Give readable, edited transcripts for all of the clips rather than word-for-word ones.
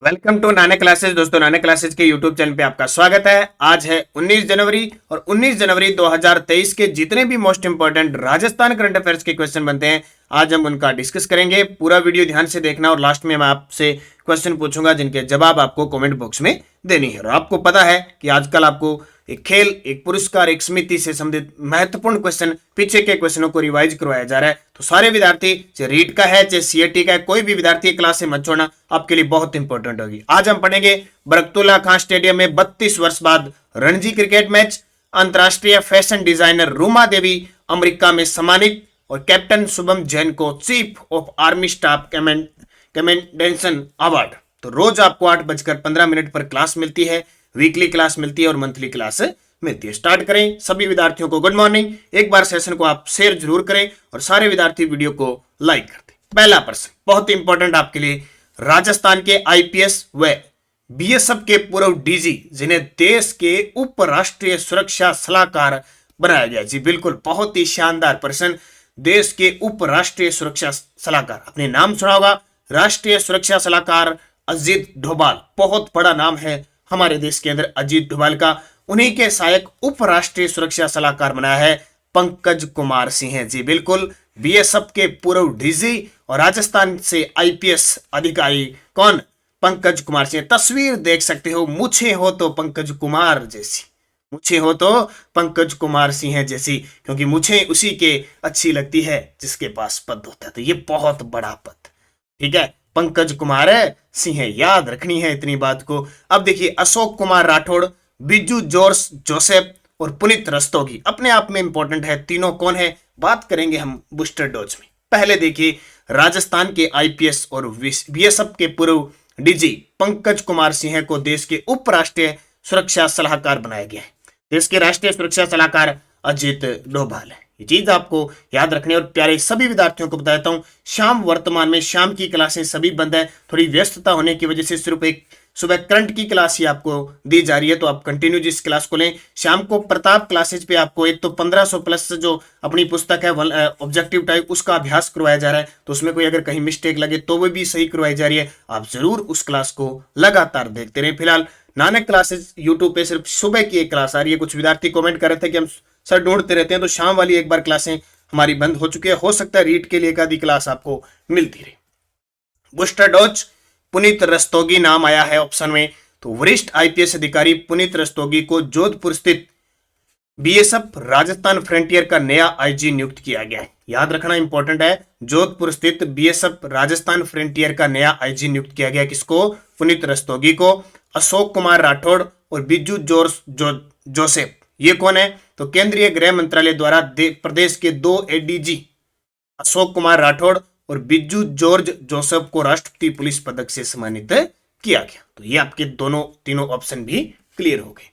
Welcome to नाने classes. दोस्तों, नाने क्लासेस के यूट्यूब चैनल पे आपका स्वागत है। आज है 19 जनवरी और 19 जनवरी 2023 के जितने भी most important Rajasthan current affairs के क्वेश्चन बनते हैं, आज हम उनका डिस्कस करेंगे। पूरा वीडियो ध्यान से देखना और लास्ट में मैं आपसे क्वेश्चन पूछूंगा जिनके जवाब आपको कमेंट बॉक्स में देनी है। और आपको पता है कि आजकल आपको एक खेल, एक पुरस्कार, एक समिति से संबंधित महत्वपूर्ण क्वेश्चन, पीछे के क्वेश्चनों को रिवाइज करवाया जा रहा है। तो सारे विद्यार्थी, चाहे रीट का है चाहे सीएटी का है, कोई भी विद्यार्थी क्लास से मत छोड़ना, आपके लिए बहुत इंपॉर्टेंट होगी। आज हम पढ़ेंगे बरकतुल्ला खान स्टेडियम में 32 वर्ष बाद रणजी क्रिकेट मैच, अंतरराष्ट्रीय fashion designer Ruma Devi America में सम्मानित और कैप्टन शुभम जैन को chief of army staff commendation award. तो रोज आपको 8:15 पर क्लास मिलती है, वीकली क्लास मिलती है और मंथली क्लास मिलती है। स्टार्ट करें। सभी विद्यार्थियों को गुड मॉर्निंग। एक बार सेशन को आप शेयर जरूर करें और सारे विद्यार्थी वीडियो को लाइक कर दें। पहला प्रश्न बहुत इंपॉर्टेंट आपके लिए, राजस्थान के आईपीएस व बीएसएफ के पूर्व डीजी जिन्हें देश के उप राष्ट्रीय सुरक्षा सलाहकार बनाया गया। जी बिल्कुल, बहुत ही शानदार प्रश्न। देश के उप राष्ट्रीय सुरक्षा सलाहकार, आपने नाम सुना होगा, राष्ट्रीय सुरक्षा सलाहकार अजीत डोभाल। बहुत बड़ा नाम है हमारे देश के अंदर अजीत डोभाल का। उन्हीं के सहायक उप राष्ट्रीय सुरक्षा सलाहकार बनाया है पंकज कुमार सिंह। जी बिल्कुल, बीएसएफ के पूर्व डीजी और राजस्थान से आईपीएस अधिकारी कौन? पंकज कुमार सिंह। तस्वीर देख सकते हो, मुझे हो तो पंकज कुमार जैसी, मुझे हो तो पंकज कुमार सिंह जैसी, क्योंकि मुझे उसी के अच्छी लगती है जिसके पास पद होता है। तो ये बहुत बड़ा पद, ठीक है, पंकज कुमार सिंह, याद रखनी है इतनी बात को। अब देखिए, अशोक कुमार राठौड़, बिज्जू जॉर्ज जोसेफ और पुनीत रस्तोगी अपने आप में इंपॉर्टेंट है। तीनों कौन है, बात करेंगे हम बूस्टर डोज में। पहले देखिए, राजस्थान के आईपीएस और बीएसएफ के पूर्व डीजी पंकज कुमार सिंह को देश के उप राष्ट्रीय सुरक्षा सलाहकार बनाया गया है। देश के राष्ट्रीय सुरक्षा सलाहकार अजीत डोभाल है। ये चीज आपको याद रखनी। और प्यारे सभी विद्यार्थियों को बताता हूं, शाम वर्तमान में शाम की क्लासें सभी बंद है। थोड़ी व्यस्तता होने की वजह से सिर्फ एक सुबह करंट की क्लास ही आपको दी जा रही है, तो आप कंटिन्यू जिस क्लास को लें। शाम को प्रताप क्लासेज पे आपको एक तो 1500 प्लस जो अपनी पुस्तक है ऑब्जेक्टिव टाइप, उसका अभ्यास करवाया जा रहा है। तो उसमें कोई अगर कहीं मिस्टेक लगे तो वो भी सही करवाई जा रही है। आप जरूर उस क्लास को लगातार देखते रहे। फिलहाल नानक क्लासेज यूट्यूब पे सिर्फ सुबह की एक क्लास आ रही है। कुछ विद्यार्थी कमेंट कर रहे थे कि हम सर ढूंढते रहते हैं, तो शाम वाली एक बार क्लासें हमारी बंद हो चुकी है। हो सकता है रीट के लिए एक आधी क्लास आपको मिलती रहे। बूस्टर डोज, पुनीत रस्तोगी नाम आया है ऑप्शन में। तो वरिष्ठ आईपीएस अधिकारी पुनीत रस्तोगी को जोधपुर स्थित बीएसएफ राजस्थान फ्रंटियर का नया आईजी नियुक्त किया गया है। याद रखना इंपॉर्टेंट है, जोधपुर स्थित बीएसएफ राजस्थान फ्रंटियर का नया आईजी नियुक्त किया गया। किसको? पुनीत रस्तोगी को। अशोक कुमार राठौड़ और बिज्जू जॉर्ज जोसेफ, ये कौन है? तो केंद्रीय गृह मंत्रालय द्वारा प्रदेश के 2 एडीजी अशोक कुमार राठौड़ और बिज्जू जॉर्ज जोसेफ को राष्ट्रपति पुलिस पदक से सम्मानित किया गया। तो ये आपके तीनों ऑप्शन भी क्लियर हो गए।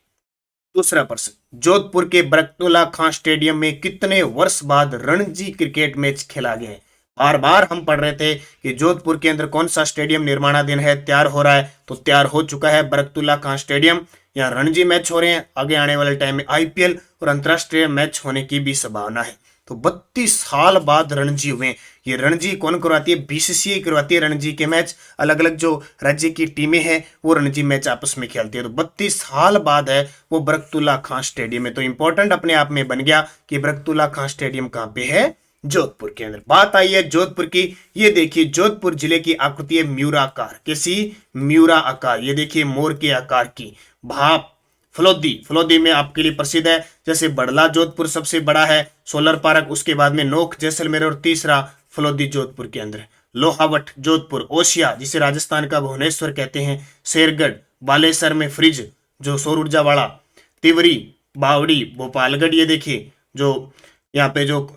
दूसरा प्रश्न, जोधपुर के बरकतुल्ला खान स्टेडियम में कितने वर्ष बाद रणजी क्रिकेट मैच खेला गया है? बार बार हम पढ़ रहे थे कि जोधपुर के अंदर कौन सा स्टेडियम निर्माणाधीन है, तैयार हो रहा है। तो तैयार हो चुका है बरकतुल्ला खान स्टेडियम। यहाँ रणजी मैच हो रहे हैं, आगे आने वाले टाइम में आईपीएल और अंतरराष्ट्रीय मैच होने की भी संभावना है। तो 32 साल बाद रणजी हुए। ये रणजी कौन करवाती है? बीसीसीआई करवाती है रणजी के मैच। अलग अलग जो राज्य की टीमें हैं वो रणजी मैच आपस में खेलती है। तो 32 साल बाद है वो बरकतुल्ला खान स्टेडियम में। तो इंपॉर्टेंट अपने आप में बन गया कि बरकतुल्ला खान स्टेडियम कहाँ पे है? जोधपुर के अंदर। बात आई है जोधपुर की। ये देखिए, जोधपुर जिले की आकृति है म्यूराकार। कैसी? म्यूरा आकार। ये देखिए, मोर के आकार की। भाप फलोदी में आपके लिए प्रसिद्ध है। जैसे बड़ला जोधपुर सबसे बड़ा है, सोलर पार्क, उसके बाद में नोख जैसलमेर और तीसरा फलोदी जोधपुर के अंदर। लोहावट जोधपुर, ओशिया जिसे राजस्थान का भुवनेश्वर कहते हैं, शेरगढ़ बालेसर में फ्रिज जो सौर ऊर्जा वाला, तिवरी बावड़ी भोपालगढ़, ये देखिए जो यहाँ पे जो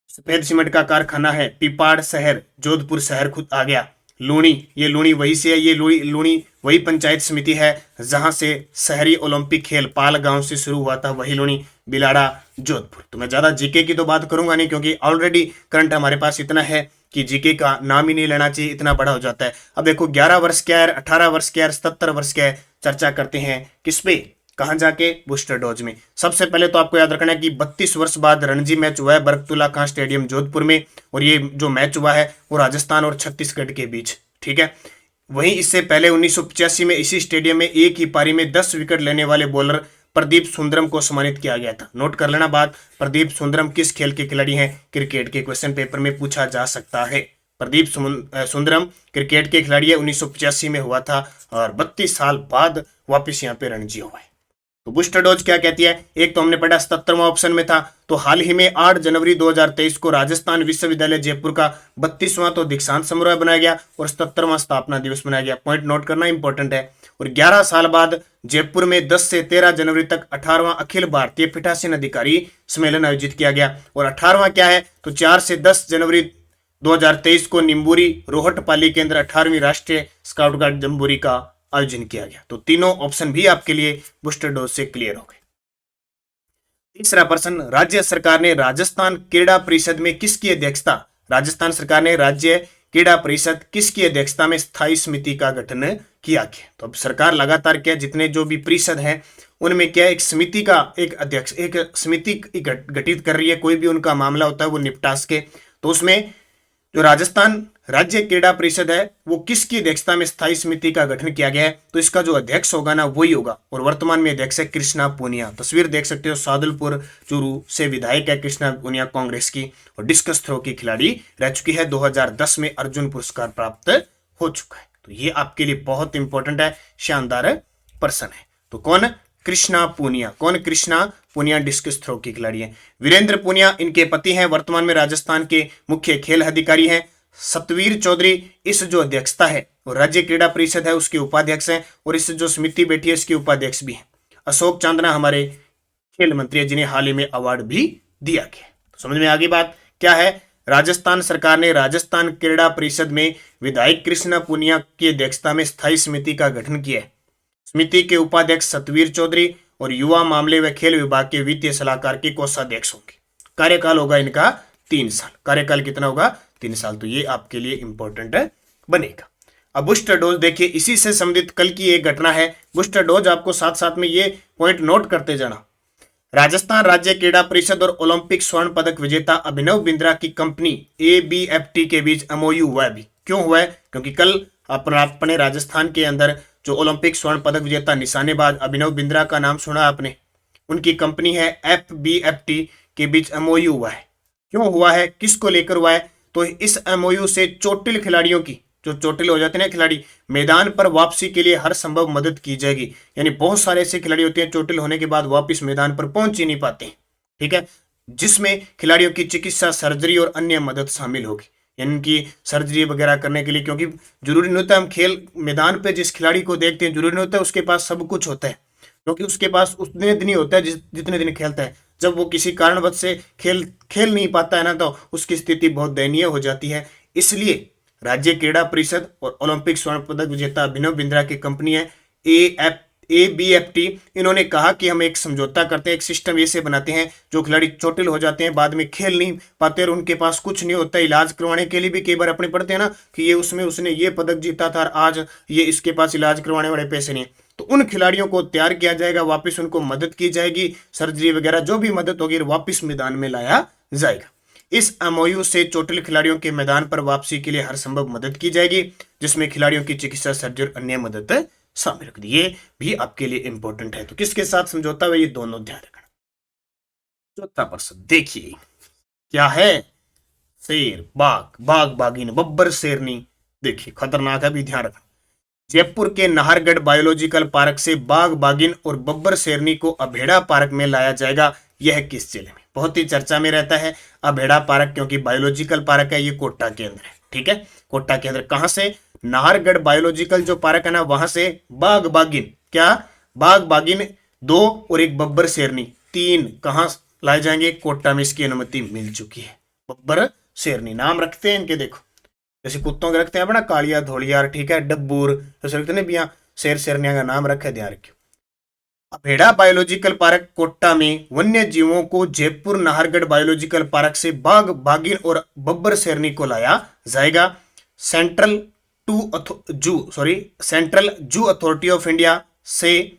सफेद सीमेंट का कारखाना है, पिपाड़ शहर जोधपुर शहर खुद आ गया। लूणी, ये लूणी वही से है, ये लूणी वही पंचायत समिति है जहां से शहरी ओलंपिक खेल पाल गांव से शुरू हुआ था, वही लूणी। बिलाड़ा जोधपुर। तो मैं ज्यादा जीके की तो बात करूंगा नहीं, क्योंकि ऑलरेडी करंट हमारे पास इतना है कि जीके का नाम ही नहीं लेना चाहिए, इतना बड़ा हो जाता है। अब देखो 11 वर्ष क्या है, 18 वर्ष क्या है, 77 वर्ष क्या है, चर्चा करते हैं किस पे, कहां जाके? बूस्टर डोज में। सबसे पहले तो आपको याद रखना है कि 32 वर्ष बाद रणजी मैच हुआ है बरकतुल्ला खान स्टेडियम जोधपुर में। और ये जो मैच हुआ है वो राजस्थान और छत्तीसगढ़ के बीच, ठीक है। वहीं इससे पहले 1985 में इसी स्टेडियम में एक ही पारी में 10 विकेट लेने वाले बॉलर प्रदीप सुंदरम को सम्मानित किया गया था। नोट कर लेना बात, प्रदीप सुंदरम किस खेल के खिलाड़ी हैं? क्रिकेट के क्वेश्चन पेपर में पूछा जा सकता है। प्रदीप सुंदरम क्रिकेट के खिलाड़ी है, 1985 में हुआ था और 32 साल बाद वापस यहाँ पे रणजी हुआ है। तो बूस्टर डोज क्या कहती है? एक तो हमने पढ़ा 77वां ऑप्शन में था, तो हाल ही में 8 जनवरी 2023 को राजस्थान विश्वविद्यालय जयपुर का 32वां तो दीक्षांत समारोह बनाया गया और 77वां स्थापना दिवस मनाया गया। पॉइंट नोट करना इंपॉर्टेंट है। और 11 साल बाद जयपुर में 10 से 13 जनवरी तक 18वां अखिल भारतीय पीठासीन अधिकारी सम्मेलन आयोजित किया गया। और 18वां क्या है? तो 4 से 10 जनवरी 2023 को निम्बूरी रोहटपाली के अंदर 18वीं राष्ट्रीय स्काउट गाइड जम्बूरी का आयोजन किया गया। तो तीनों ऑप्शन भी आपके लिए बूस्टर डोज से क्लियर हो गए। तीसरा प्रश्न, राज्य सरकार ने राजस्थान क्रीड़ा परिषद में किसकी अध्यक्षता? राजस्थान सरकार ने राज्य क्रीड़ा परिषद किसकी अध्यक्षता में स्थायी समिति का गठन किया गया? तो अब सरकार लगातार क्या जितने जो भी परिषद हैं उनमें क्या एक समिति का एक अध्यक्ष एक समिति गठित कर रही है। कोई भी उनका मामला होता है वो निपटा सके। तो उसमें जो राजस्थान राज्य क्रीड़ा परिषद है वो किसकी अध्यक्षता में स्थायी समिति का गठन किया गया है? तो इसका जो अध्यक्ष होगा ना वही होगा और वर्तमान में अध्यक्ष है कृष्णा पूनिया। तस्वीर देख सकते हो, सादुलपुर चूरू से विधायक है कृष्णा पूनिया कांग्रेस की और डिस्कस थ्रो की खिलाड़ी रह चुकी है। 2010 में अर्जुन पुरस्कार प्राप्त हो चुका है। तो ये आपके लिए बहुत इंपॉर्टेंट है, शानदार पर्सन है। तो कौन? कृष्णा पूनिया। कौन? कृष्णा पूनिया डिस्कस थ्रो की खिलाड़ी है। वीरेंद्र पूनिया इनके पति हैं, वर्तमान में राजस्थान के मुख्य खेल अधिकारी हैं। सतवीर चौधरी इस जो अध्यक्षता है और राज्य क्रीड़ा परिषद है उसके उपाध्यक्ष हैं और इस जो समिति बैठी है इसके उपाध्यक्ष भी हैं। अशोक चांदना हमारे खेल मंत्री है जिन्हें हाल ही में अवार्ड भी दिया गया। तो समझ में आ गई बात क्या है? राजस्थान सरकार ने राजस्थान क्रीड़ा परिषद में विधायक कृष्णा पूनिया की अध्यक्षता में स्थायी समिति का गठन किया है। समिति के उपाध्यक्ष सतवीर चौधरी और युवा मामले व खेल विभाग के वित्तीय सलाहकार के कोषाध्यक्ष होंगे। कार्यकाल होगा इनका 3 साल। कार्यकाल कितना होगा? 3 साल। तो ये आपके लिए इंपॉर्टेंट बनेगा। अब बूस्टर डोज देखिए, इसी से संबंधित कल की एक घटना है। बूस्टर डोज आपको साथ साथ में ये पॉइंट नोट करते जाना। राजस्थान राज्य क्रीड़ा परिषद और ओलंपिक स्वर्ण पदक विजेता अभिनव बिंद्रा की कंपनी ABFT के बीच MOU हुआ है। भी क्यों हुआ है? क्योंकि कल अपने राजस्थान के अंदर जो ओलंपिक स्वर्ण पदक विजेता निशानेबाज अभिनव बिंद्रा का नाम सुना आपने, उनकी कंपनी है FBFT के बीच MOU हुआ है। क्यों हुआ है? किसको लेकर हुआ है? तो इस MOU से चोटिल खिलाड़ियों की, जो चोटिल हो जाते हैं खिलाड़ी, मैदान पर वापसी के लिए हर संभव मदद की जाएगी। यानी बहुत सारे ऐसे खिलाड़ी होते हैं चोटिल होने के बाद वापस मैदान पर पहुंच ही नहीं पाते, ठीक है, जिसमें खिलाड़ियों की चिकित्सा, सर्जरी और अन्य मदद शामिल होगी। यानी उनकी सर्जरी वगैरह करने के लिए, क्योंकि जरूरी नहीं होता हम खेल मैदान पे जिस खिलाड़ी को देखते हैं जरूरी नहीं होता उसके पास सब कुछ होता है, क्योंकि उसके पास उतने दिन ही होता है जितने दिन खेलता है। जब वो किसी कारणवश से खेल नहीं पाता है ना, तो उसकी स्थिति बहुत दयनीय हो जाती है। इसलिए राज्य क्रीड़ा परिषद और ओलंपिक स्वर्ण पदक विजेता अभिनव बिंद्रा की कंपनी है ABFT, इन्होंने कहा कि हम एक समझौता करते हैं, एक सिस्टम ऐसे बनाते हैं जो खिलाड़ी चोटिल हो जाते हैं, बाद में खेल नहीं पाते और उनके पास कुछ नहीं होता, इलाज करवाने के लिए भी कई बार अपने पड़ते हैं ना कि ये उसने ये पदक जीता था और आज ये इसके पास इलाज करवाने वाले पैसे नहीं। तो उन खिलाड़ियों को तैयार किया जाएगा, वापस उनको मदद की जाएगी, सर्जरी वगैरह जो भी मदद होगी वापस मैदान में लाया जाएगा। इस MOU से चोटिल खिलाड़ियों के मैदान पर वापसी के लिए हर संभव मदद की जाएगी, जिसमें खिलाड़ियों की चिकित्सा, सर्जरी और अन्य मदद शामिल होगी। ये भी आपके लिए इंपॉर्टेंट है। तो किसके साथ समझौता हुआ, ये दोनों ध्यान रखना। चौथा प्रश्न देखिए क्या है? शेर, बाघ, बाघिन, बब्बर, शेरनी। देखिए खतरनाक है, भी ध्यान रखना। जयपुर के नाहरगढ़ बायोलॉजिकल पार्क से बाघ, बाघिन और बब्बर शेरनी को अभेड़ा पार्क में लाया जाएगा। यह किस जिले में? बहुत ही चर्चा में रहता है अभेड़ा पार्क, क्योंकि बायोलॉजिकल पार्क है, ये कोटा के अंदर है, ठीक है, कोटा के अंदर। कहां से? नाहरगढ़ बायोलॉजिकल जो पार्क है ना वहां से बाघ, बाघिन, क्या बाघ, बाघिन 2 और एक बब्बर शेरनी 3 कहां लाए जाएंगे? कोटा में इसकी अनुमति मिल चुकी है। बब्बर शेरनी नाम रखते हैं इनके, देखो जैसे कुत्तों के रखते हैं अपना कालिया, धोलियार, ठीक है, डब्बूर, जैसे रखते हैं भैया, शेर शेरनिया का नाम रखा है, ध्यान रखियो। अभेड़ा बायोलॉजिकल पार्क कोटा में वन्य जीवों को जयपुर नाहरगढ़ बायोलॉजिकल पार्क से बाघ, बाघिन और बब्बर शेरनी को लाया जाएगा। Central zoo authority of India से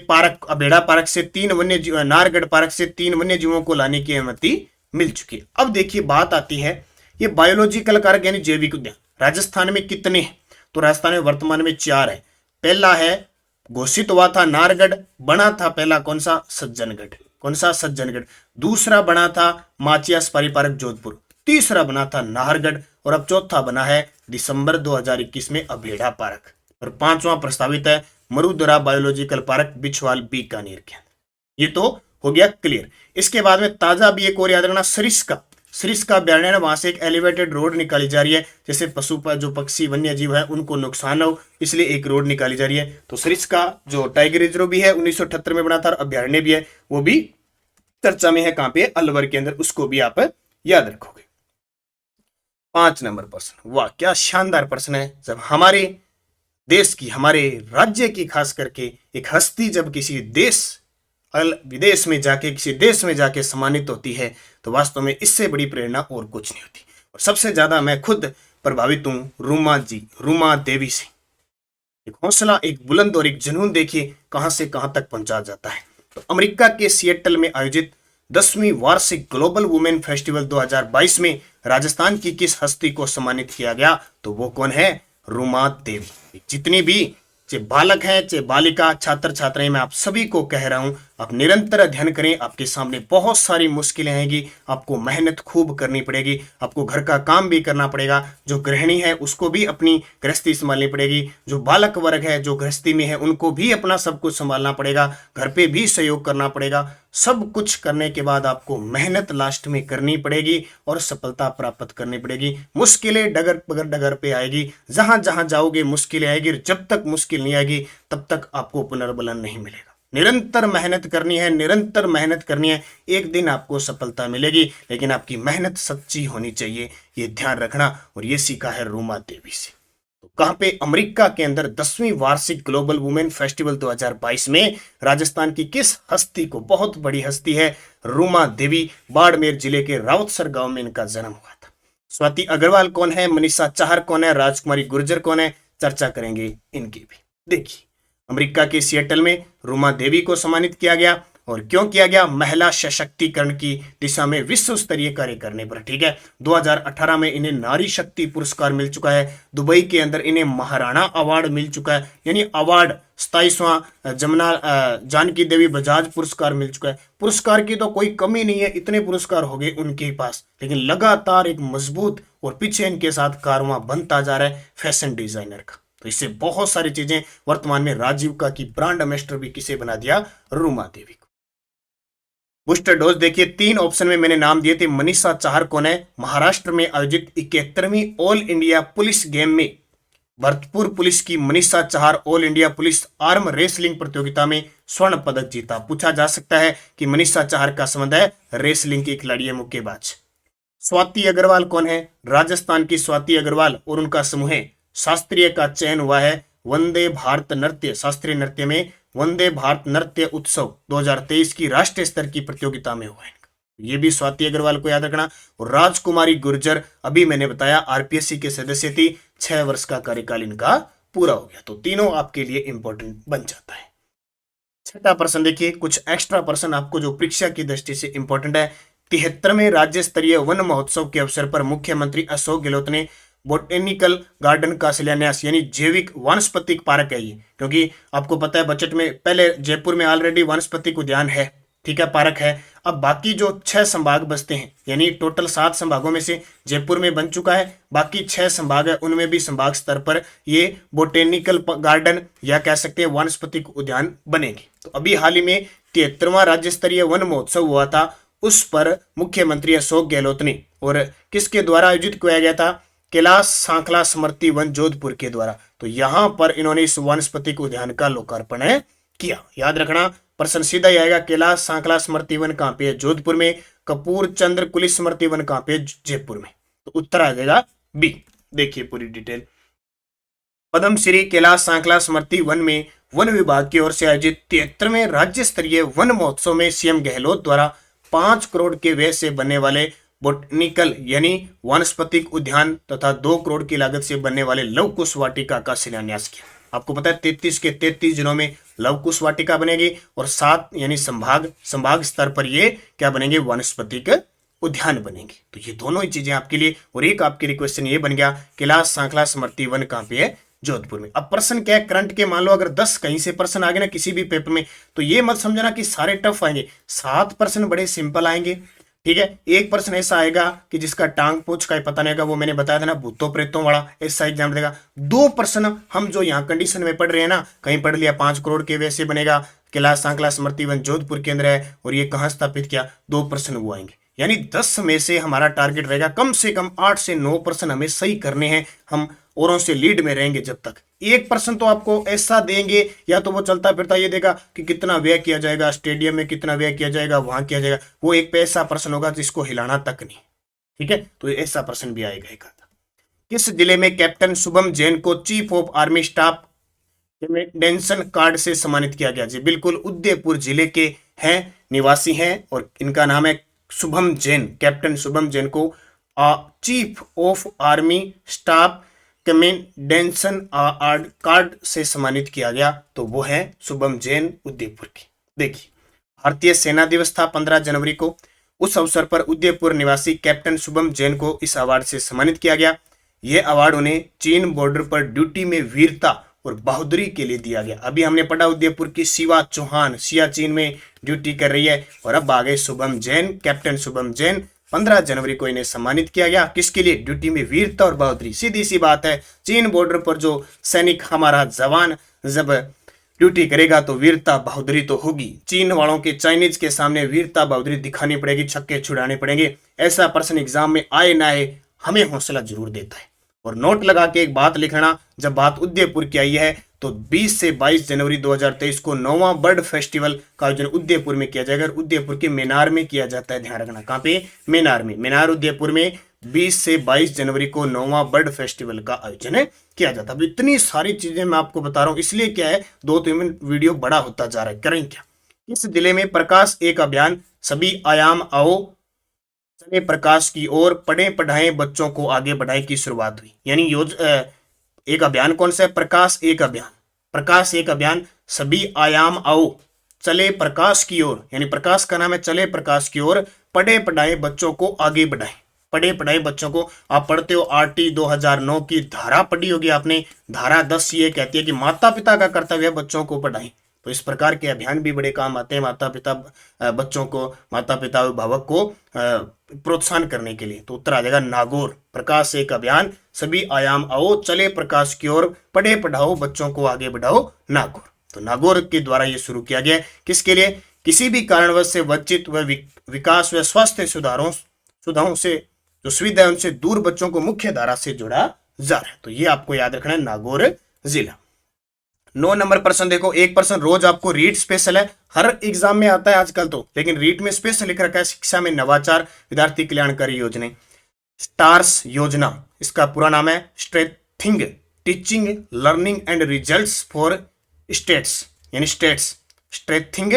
पार्क, अभेड़ा पार्क से 3 वन्य जीव, नाहरगढ़ पार्क से 3 वन्य जीवों को लाने की अनुमति मिल चुकी है। अब देखिए बात आती है, ये बायोलॉजिकल कारक यानी जैविक उद्यान, राजस्थान में कितने हैं? तो राजस्थान में वर्तमान में 4 है। पहला है घोषित हुआ था नाहरगढ़, बना था पहला कौन सा? सज्जनगढ़। कौन सा? सज्जनगढ़। दूसरा बना था माचिया सफारी पार्क जोधपुर। तीसरा बना था नाहरगढ़ और अब चौथा बना है दिसंबर 2021 में अभेड़ा पार्क। और पांचवा प्रस्तावित है मरुदरा बायोलॉजिकल पार्क बिछवाल बीकानेर के अंदर। ये तो हो गया क्लियर। इसके बाद में ताजा भी एक और याद रखना, सरिस्का अभ्यारण्य है, वहां से एक एलिवेटेड रोड निकाली जा रही है, जैसे पशु जो पक्षी वन्य जीव है उनको नुकसान हो इसलिए एक रोड निकाली जा रही है। तो सरिस्का जो टाइगर रिजर्व भी है 1978 में बना था, अभ्यारण्य भी है, वो भी चर्चा में है। कहां पे? अलवर के अंदर। उसको भी आप याद रखोगे। 5 नंबर प्रश्न, वाह क्या शानदार प्रश्न है। जब हमारे देश की, हमारे राज्य की खास करके एक हस्ती जब किसी विदेश में जाके, किसी देश में जाके सम्मानित होती है तो वास्तव में इससे बड़ी प्रेरणा और कुछ नहीं होती। और सबसे ज्यादा मैं खुद प्रभावित हूं रूमा देवी से। एक हौसला, एक बुलंद और एक जुनून देखिए कहां से कहां तक पहुंचा जाता है। तो अमेरिका के सिएटल में आयोजित 10वीं वार्षिक ग्लोबल वुमेन फेस्टिवल 2022 में राजस्थान की किस हस्ती को सम्मानित किया गया? तो वो कौन है? रूमा देवी। जितनी भी चाहे बालक है चाहे बालिका, छात्र छात्राएं, मैं आप सभी को कह रहा हूं आप निरंतर अध्ययन करें। आपके सामने बहुत सारी मुश्किलें आएंगी, आपको मेहनत खूब करनी पड़ेगी, आपको घर का काम भी करना पड़ेगा। जो गृहिणी है उसको भी अपनी गृहस्थी संभालनी पड़ेगी, जो बालक वर्ग है जो गृहस्थी में है उनको भी अपना सब कुछ संभालना पड़ेगा, घर पे भी सहयोग करना पड़ेगा। सब कुछ करने के बाद आपको मेहनत लास्ट में करनी पड़ेगी और सफलता प्राप्त करनी पड़ेगी। मुश्किलें डगर पे आएगी, जहां जहां जाओगे मुश्किलें आएगी। जब तक मुश्किल नहीं आएगी तब तक आपको पुनर्बलन नहीं मिलेगा। निरंतर मेहनत करनी है, निरंतर मेहनत करनी है, एक दिन आपको सफलता मिलेगी, लेकिन आपकी मेहनत सच्ची होनी चाहिए, ये ध्यान रखना। और ये सीखा है रूमा देवी से। तो कहां पे? अमेरिका के अंदर 10वीं वार्षिक ग्लोबल वुमेन फेस्टिवल 2022 में राजस्थान की किस हस्ती को, बहुत बड़ी हस्ती है रूमा देवी, बाड़मेर जिले के राउतसर गांव में इनका जन्म हुआ था। स्वाति अग्रवाल कौन है? मनीषा चाहर कौन है? राजकुमारी गुर्जर कौन है? चर्चा करेंगे इनकी भी। देखिए अमेरिका के सिएटल में रूमा देवी को सम्मानित किया गया। और क्यों किया गया? महिला सशक्तिकरण की दिशा में विश्व स्तरीय कार्य करने पर। ठीक है, 2018 में इन्हें नारी शक्ति पुरस्कार मिल चुका है। दुबई के अंदर इन्हें महाराणा अवार्ड मिल चुका है, यानी अवार्ड 27वां जानकी देवी बजाज पुरस्कार मिल चुका है। पुरस्कार की तो कोई कमी नहीं है, इतने पुरस्कार हो गए उनके पास, लेकिन लगातार एक मजबूत और पीछे इनके साथ कारवां बनता जा रहा है फैशन डिजाइनर का। तो इससे बहुत सारी चीजें, वर्तमान में राजीविका की ब्रांड एम्बेसडर भी किसे बना दिया? रूमा देवी को। बूस्टर डोज देखिए, 3 ऑप्शन में मैंने नाम दिए थे। मनीषा चाहर कौन है? महाराष्ट्र में आयोजित 71वीं ऑल इंडिया पुलिस गेम में भरतपुर पुलिस की Manisha Chahar all India police arm wrestling प्रतियोगिता में स्वर्ण पदक जीता। पूछा जा सकता है कि मनीषा चाहर का संबंध है रेसलिंग की खिलाड़ी है, मुक्केबाज। स्वाति अग्रवाल कौन है? राजस्थान की स्वाति अग्रवाल और उनका समूह है। शास्त्रीय का चयन हुआ है वंदे भारत नृत्य, शास्त्रीय नृत्य में वंदे भारत नृत्य उत्सव 2023 की राष्ट्रीय स्तर की प्रतियोगिता में हुआ है। ये भी स्वाति अग्रवाल को याद रखना। और राजकुमारी गुर्जर, अभी मैंने बताया आरपीएससी के सदस्य थी, 6 वर्ष का कार्यकाल इनका पूरा हो गया। तो तीनों आपके लिए इंपॉर्टेंट बन जाता है। छठा प्रश्न देखिए, कुछ एक्स्ट्रा प्रश्न आपको जो परीक्षा की दृष्टि से इंपॉर्टेंट है। 73वें राज्य स्तरीय वन महोत्सव के अवसर पर मुख्यमंत्री अशोक गहलोत ने बोटेनिकल गार्डन का शिलान्यास, यानी जैविक वानस्पतिक पार्क है ये, क्योंकि आपको पता है बजट में पहले जयपुर में ऑलरेडी वानस्पतिक उद्यान है, ठीक है, पार्क है। अब बाकी जो 6 संभाग बसते हैं, यानी टोटल 7 संभागों में से जयपुर में बन चुका है, बाकी 6 संभाग है उनमें भी संभाग स्तर पर ये बोटेनिकल गार्डन या कह सकते हैं वानस्पतिक उद्यान बनेंगे। तो अभी हाल ही में 73वां राज्य स्तरीय वन महोत्सव हुआ था, उस पर मुख्यमंत्री अशोक गहलोत ने, और किसके द्वारा आयोजित किया गया था? कैलाश सांखला स्मृति वन जोधपुर के द्वारा। तो यहां पर इन्होंने इस वानस्पतिक उद्यान का लोकार्पण किया। याद रखना प्रश्न सीधा ही आएगा, कैलाश सांखला स्मृति वन कहां पे है? जोधपुर में। कपूर चंद्र कुलिस स्मृति वन कहां पे है? जयपुर में। तो उत्तर आ जाएगा बी। देखिए पूरी डिटेल। पद्मश्री कैलाश सांखला स्मृति वन में वन विभाग की ओर से आयोजित 73वें राज्य स्तरीय वन महोत्सव में सीएम गहलोत द्वारा 5 करोड़ के व्यय से बनने वाले बोटनिकल यानी वानस्पतिक उद्यान तथा 2 करोड़ की लागत से बनने वाले लव कुश वाटिका का शिलान्यास किया। आपको पता है 33 के 33 जिलों में लव कुश वाटिका बनेगी और 7 यानी संभाग स्तर पर ये क्या बनेंगे? वानस्पतिक उद्यान बनेंगे। तो ये दोनों ही चीजें आपके लिए, और एक आपके लिए क्वेश्चन ये बन गया कैलाश सांखला स्मृति वन कहाँ पे है, जोधपुर में। अब प्रश्न क्या है, करंट के मान लो अगर 10 कहीं से प्रश्न आ गए ना किसी भी पेपर में, तो ये मत समझना कि सारे टफ आएंगे, 7 प्रश्न बड़े सिंपल आएंगे, ठीक है। एक प्रश्न ऐसा आएगा कि जिसका टांग पोच का ही पता नहीं होगा, वो मैंने बताया था ना, भूतों प्रेतों वाला, ऐसा एग्जाम देगा। 2 प्रश्न हम जो यहाँ कंडीशन में पढ़ रहे हैं ना, कहीं पढ़ लिया 5 करोड़ के वैसे बनेगा, कैलाश सांखला स्मृति वन जोधपुर के अंदर है और ये कहाँ स्थापित किया, 2 प्रश्न वो आएंगे। यानी 10 में से हमारा टारगेट रहेगा कम से कम 8 से 9 प्रश्न हमें सही करने हैं, हम औरों से लीड में रहेंगे जब तक। एक प्रश्न तो आपको ऐसा देंगे, या तो वो चलता फिरता ये देगा कि कितना व्यय किया जाएगा, स्टेडियम में कितना व्यय किया जाएगा, वहां किया जाएगा, वो एक ऐसा प्रश्न होगा जिसको हिलाना तक नहीं, ठीक है। तो ऐसा प्रश्न भी आएगा एक आधा। किस जिले में कैप्टन शुभम जैन को chief of army staff commendation card से सम्मानित किया गया? जी बिल्कुल, उदयपुर जिले के हैं, निवासी हैं, और इनका नाम है शुभम जैन। कैप्टन शुभम जैन को chief of army staff commendation card से सम्मानित किया गया, तो वो है शुभम जैन, उदयपुर की। देखिए, भारतीय सेना दिवस था 15 जनवरी को, उस अवसर पर उदयपुर निवासी कैप्टन शुभम जैन को इस अवार्ड से सम्मानित किया गया। यह अवार्ड उन्हें चीन बॉर्डर पर ड्यूटी में वीरता और बहादुरी के लिए दिया गया। अभी हमने पढ़ा उदयपुर की शिवा चौहान सियाचिन में ड्यूटी कर रही है, और अब आ गए शुभम जैन, कैप्टन शुभम जैन। 15 जनवरी को इन्हें सम्मानित किया गया, किसके लिए? ड्यूटी में वीरता और बहादुरी। सीधी सी बात है, चीन बॉर्डर पर जो सैनिक हमारा जवान जब ड्यूटी करेगा तो वीरता बहादुरी तो होगी। चीन वालों के, चाइनीज के सामने वीरता बहादुरी दिखानी पड़ेगी, छक्के छुड़ाने पड़ेंगे। ऐसा प्रश्न एग्जाम में आए ना आए, हमें हौसला जरूर देता है। और नोट लगा के एक बात लिखना, जब बात उदयपुर की आई है तो 20 से 22 जनवरी 2023 को 9वां बर्ड फेस्टिवल का आयोजन उदयपुर में किया जाएगा, और उदयपुर के मेनार में किया जाता है। ध्यान रखना, कहाँ पे? मेनार में। मेनार उदयपुर में 20 से 22 जनवरी को 9वां बर्ड फेस्टिवल का आयोजन किया जाता है। अब इतनी सारी चीजें मैं आपको बता रहा हूँ, इसलिए क्या है 2-3 मिनट वीडियो बड़ा होता जा रहा है। करें क्या? इस जिले में प्रकाश एक अभियान सभी आयाम आओ चले प्रकाश की ओर, पढ़े पढ़ाएं बच्चों को आगे बढ़ाए की शुरुआत हुई। यानी एक अभियान कौन सा है? प्रकाश एक अभियान। प्रकाश एक अभियान सभी आयाम आओ चले प्रकाश की ओर, यानी प्रकाश का नाम है, चले प्रकाश की ओर, पढ़े पढ़ाए बच्चों को आगे बढ़ाएं। पढ़े पढ़ाए बच्चों को, आप पढ़ते हो आरटी 2009 की धारा पढ़ी होगी आपने। धारा 10 ये कहती है कि माता पिता का कर्तव्य है बच्चों को पढ़ाएं। तो इस प्रकार के अभियान भी बड़े काम आते हैं माता पिता बच्चों को, माता पिता अभिभावक को प्रोत्साहन करने के लिए। तो उत्तर आ जाएगा नागौर। प्रकाश एक अभियान सभी आयाम आओ चले प्रकाश की ओर, पढ़े पढ़ाओ बच्चों को आगे बढ़ाओ, नागौर। तो नागौर के द्वारा ये शुरू किया गया। किसके लिए? किसी भी कारणवश से वंचित व विकास व स्वास्थ्य सुधारों से जो सुविधा है उनसे दूर बच्चों को मुख्य धारा से जोड़ा जा रहा है। तो ये आपको याद रखना है, नागौर जिला। 9 नंबर प्रश्न देखो, एक प्रश्न रोज आपको रीट स्पेशल है, हर एग्जाम में आता है आजकल तो, लेकिन रीट में स्पेशल लिख रखा है शिक्षा में नवाचार विद्यार्थी कल्याणकारी योजना, स्टार्स योजना। इसका पूरा नाम है strengthening teaching learning and results for states, यानी states. Strengthening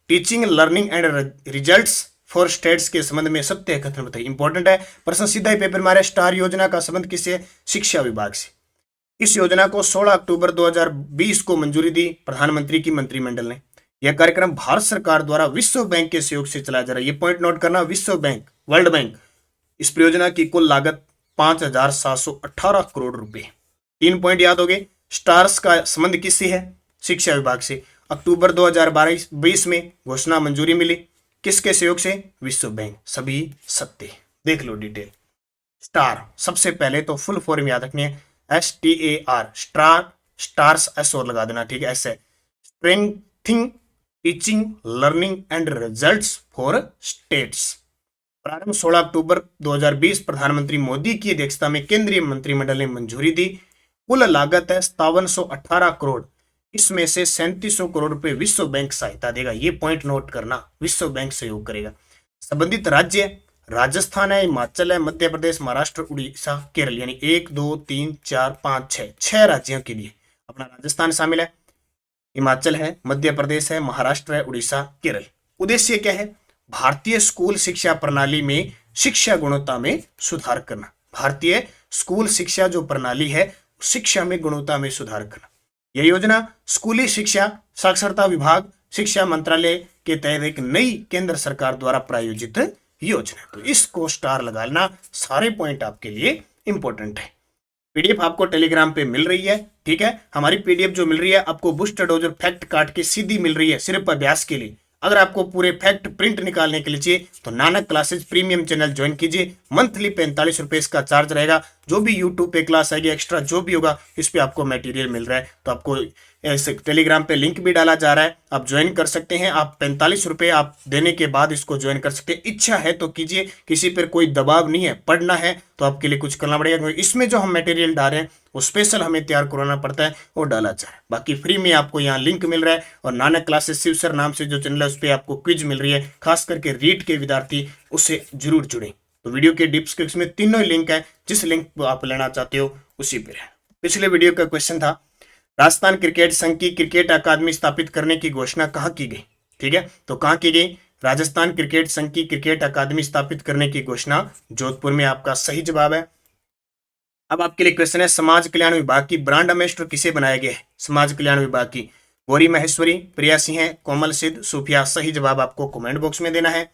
teaching learning and results for states के संबंध में सत्य कथन बताइए। इंपॉर्टेंट है प्रश्न, सीधा ही पेपर मारे। स्टार योजना का संबंध किससे? शिक्षा विभाग से। इस योजना को 16 अक्टूबर 2020 को मंजूरी दी प्रधानमंत्री की मंत्रिमंडल ने। यह कार्यक्रम भारत सरकार द्वारा विश्व बैंक के सहयोग से चलाया जा रहा है। ये पॉइंट नोट करना, विश्व बैंक, वर्ल्ड बैंक। इस परियोजना की कुल लागत 5,718 करोड़ रुपए। 3 पॉइंट याद हो गए। स्टार्स का संबंध किससे है? शिक्षा विभाग से। अक्टूबर 2022 में घोषणा मंजूरी मिली, किसके सहयोग से? विश्व बैंक। सभी सत्य देख लो डिटेल। स्टार सबसे पहले तो फुल फॉर्म याद रखनी है, STAR, स्टार्स एस और लगा देना, ठीक है, ऐसे। Strengthening teaching learning and results for states. प्रारंभ 16 अक्टूबर 2020 प्रधानमंत्री मोदी की अध्यक्षता में केंद्रीय मंत्रिमंडल ने मंजूरी दी। कुल लागत है 5718 करोड़, इसमें से 3700 करोड़ रुपए विश्व बैंक सहायता देगा। ये पॉइंट नोट करना, विश्व बैंक सहयोग करेगा। संबंधित राज्य राजस्थान है, हिमाचल है, मध्य प्रदेश, महाराष्ट्र, उड़ीसा, केरल, यानी 1 2 3 4 5 6 राज्यों के लिए अपना राजस्थान शामिल है, हिमाचल है, मध्य प्रदेश है, महाराष्ट्र है, उड़ीसा, केरल। उद्देश्य क्या है? भारतीय स्कूल शिक्षा प्रणाली में शिक्षा गुणवत्ता में सुधार करना। भारतीय स्कूल शिक्षा जो प्रणाली है, शिक्षा में गुणवत्ता में सुधार करना। यह योजना स्कूली शिक्षा साक्षरता विभाग शिक्षा मंत्रालय के तहत एक नई केंद्र सरकार द्वारा प्रायोजित योजना। तो इसको स्टार लगा लेना, सारे पॉइंट आपके लिए इंपॉर्टेंट है। पीडीएफ आपको टेलीग्राम पे मिल रही है, ठीक है। हमारी पीडीएफ जो मिल रही है आपको बूस्टर डोज और फैक्ट काट के सीधी मिल रही है सिर्फ अभ्यास के लिए। अगर आपको पूरे फैक्ट प्रिंट निकालने के लिए चाहिए तो Nanak classes premium channel join कीजिए। मंथली 45 रुपए इसका चार्ज रहेगा। जो भी यूट्यूब पे क्लास आएगी एक्स्ट्रा जो भी होगा इस पे आपको मटेरियल मिल रहा है। तो आपको टेलीग्राम पे लिंक भी डाला जा रहा है, आप ज्वाइन कर सकते हैं। आप 45 रुपए आप देने के बाद इसको ज्वाइन कर सकते हैं। इच्छा है तो कीजिए, किसी पर कोई दबाव नहीं है। पढ़ना है तो आपके लिए कुछ करना पड़ेगा, क्योंकि इसमें जो हम मटेरियल डाल रहे हैं वो स्पेशल हमें तैयार करवाना पड़ता है, वो डाला जा रहा है। बाकी फ्री में आपको यहाँ लिंक मिल रहा है। और नानक क्लासेस शिव सर नाम से जो चैनल है उस पर आपको क्विज मिल रही है, खास करके रीट के विद्यार्थी उससे जरूर जुड़े। तो वीडियो के डिस्क्रिप्शन में तीनों लिंक है, जिस लिंक आप लेना चाहते हो उसी पर है। पिछले वीडियो का क्वेश्चन था राजस्थान क्रिकेट संघ की क्रिकेट अकादमी स्थापित करने की घोषणा कहाँ की गई, ठीक है। तो कहाँ की गई? राजस्थान क्रिकेट संघ की क्रिकेट अकादमी स्थापित करने की घोषणा जोधपुर में, आपका सही जवाब है। अब आपके लिए क्वेश्चन है समाज कल्याण विभाग की ब्रांड एम्बेसडर किसे बनाया गया है? समाज कल्याण विभाग की गौरी महेश्वरी, प्रिया सिंह, कोमल सिद्ध, सूफिया। सही जवाब आपको कमेंट बॉक्स में देना है।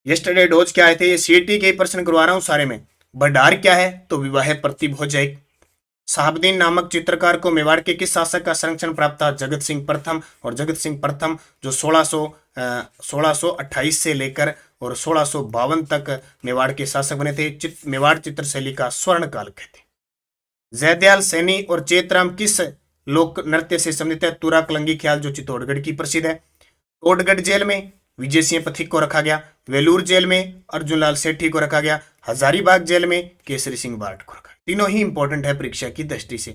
यस्टरडे डोज क्या आए थे? ये सीटी के प्रश्न करवा रहा हूं सारे में। बडार क्या है? तो विवाह प्रतिभोजक। साहबदीन नामक चित्रकार को मेवाड़ के किस शासक का संरक्षण प्राप्त था? जगत सिंह प्रथम। और जगत सिंह प्रथम जो 1628 से लेकर और 1652 तक मेवाड़ के शासक बने थे। मेवाड़ चित्रशैली का स्वर्ण काल कहते हैं। जयदयाल सैनी और चेतराम किस लोक नृत्य से संबंधित है? तुरा कलंगी ख्याल जो चित्तौड़गढ़ की प्रसिद्ध है। टोडगढ़ जेल में विजय सिंह पथिक को रखा गया। वेलूर जेल में अर्जुन लाल सेठी को रखा गया। हजारीबाग जेल में केसरी सिंह बार्ट को रखा। तीनों ही इंपॉर्टेंट है परीक्षा की दृष्टि से।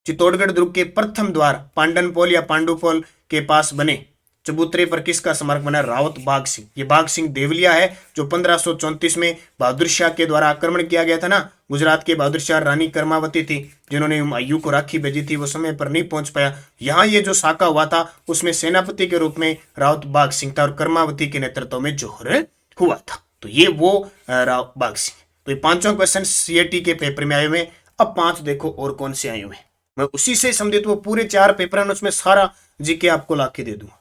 चित्तौड़गढ़ दुर्ग के प्रथम द्वार पांडनपोल या पांडुपोल के पास बने चबूतरे पर किसका स्मारक बना? रावत बाघ सिंह। ये बाघ सिंह देवलिया है जो 1534 में बहादुर शाह के द्वारा आक्रमण किया गया था ना। गुजरात के बहादुर शाह रानी कर्मावती थी जिन्होंने हुमायूं को राखी भेजी थी, वो समय पर नहीं पहुंच पाया। यहाँ ये जो साका हुआ था उसमें सेनापति के रूप में रावत बाघ सिंह था और कर्मावती के नेतृत्व में जोहर हुआ था। तो ये वो रावत बाघ सिंह। तो ये पांचों क्वेश्चन सीएटी के पेपर में आए हुए। अब 5 देखो और कौन से आए हुए, मैं उसी से संबंधित वो पूरे 4 पेपर हैं उसमें सारा जीके आपको लाके दे दूंगा।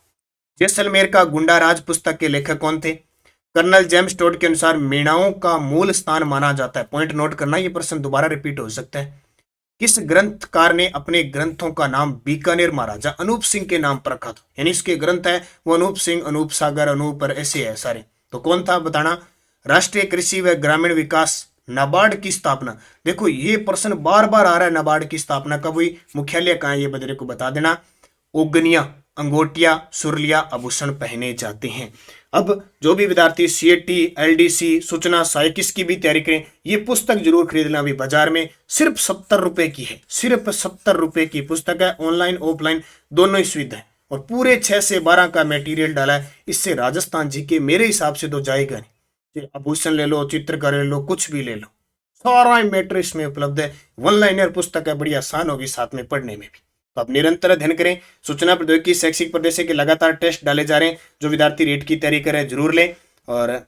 जैसलमेर का गुंडा राज पुस्तक के लेखक कौन थे? कर्नल जेम्स टोड के अनुसार मीणाओं का मूल स्थान माना जाता है। पॉइंट नोट करना, ये प्रश्न दोबारा रिपीट हो सकता है। किस ग्रंथकार ने अपने ग्रंथों का नाम बीकानेर महाराजा अनूप सिंह के नाम पर रखा था? यानी इसके ग्रंथ है वो अनूप सिंह, अनूप सागर, अनूप ऐसे है सारे। तो कौन था बताना। राष्ट्रीय कृषि व ग्रामीण विकास नाबार्ड की स्थापना। देखो ये प्रश्न बार बार आ रहा है, नाबार्ड की स्थापना कब हुई, मुख्यालय कहाँ है, ये बदरे को बता देना। ओगनिया, अंगोटिया, सुरलिया आभूषण पहने जाते हैं। अब जो भी विद्यार्थी सीएटी, एलडीसी, सूचना सहायक किसकी भी तैयारी करें, ये पुस्तक जरूर खरीदना। अभी बाजार में सिर्फ 70 रुपए की है, सिर्फ 70 रुपए की पुस्तक है। ऑनलाइन ऑफलाइन दोनों ही सुविधा है और पूरे 6 से 12 का मटेरियल डाला है। इससे राजस्थान जी के मेरे हिसाब से तो जाएगा नहीं। आभूषण ले लो, चित्रकार ले लो, कुछ भी ले लो, सारा मैटर इसमें उपलब्ध है। वन लाइनर पुस्तक है, बड़ी आसान होगी साथ में पढ़ने में भी। तो आप निरंतर अध्ययन करें। सूचना प्रौद्योगिकी शैक्षिक प्रदेश के लगातार टेस्ट डाले जा रहे हैं। जो विद्यार्थी रेट की तैयारी करें जरूर लें। और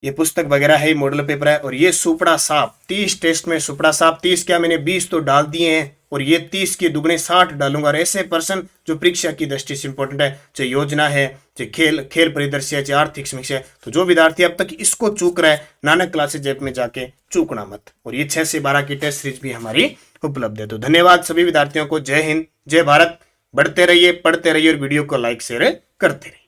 ये पुस्तक वगैरह है, मॉडल पेपर है। और ये सुपड़ा साफ 30 टेस्ट में सुपड़ा साफ 30 क्या मैंने 20 तो डाल दिए हैं और ये 30 के दुगने 60 डालूंगा। और ऐसे प्रश्न जो परीक्षा की दृष्टि से इंपॉर्टेंट है, चाहे योजना है, चाहे खेल परिदृश्य है, चाहे आर्थिक समीक्षा है। तो जो विद्यार्थी अब तक इसको चूक रहा है, नानक क्लासेज ऐप में जाके चूकना मत। और ये 6 से 12 की टेस्ट सीरीज भी हमारी उपलब्ध है। तो धन्यवाद सभी विद्यार्थियों को। जय हिंद, जय भारत। बढ़ते रहिए, पढ़ते रहिए और वीडियो को लाइक शेयर करते रहिए।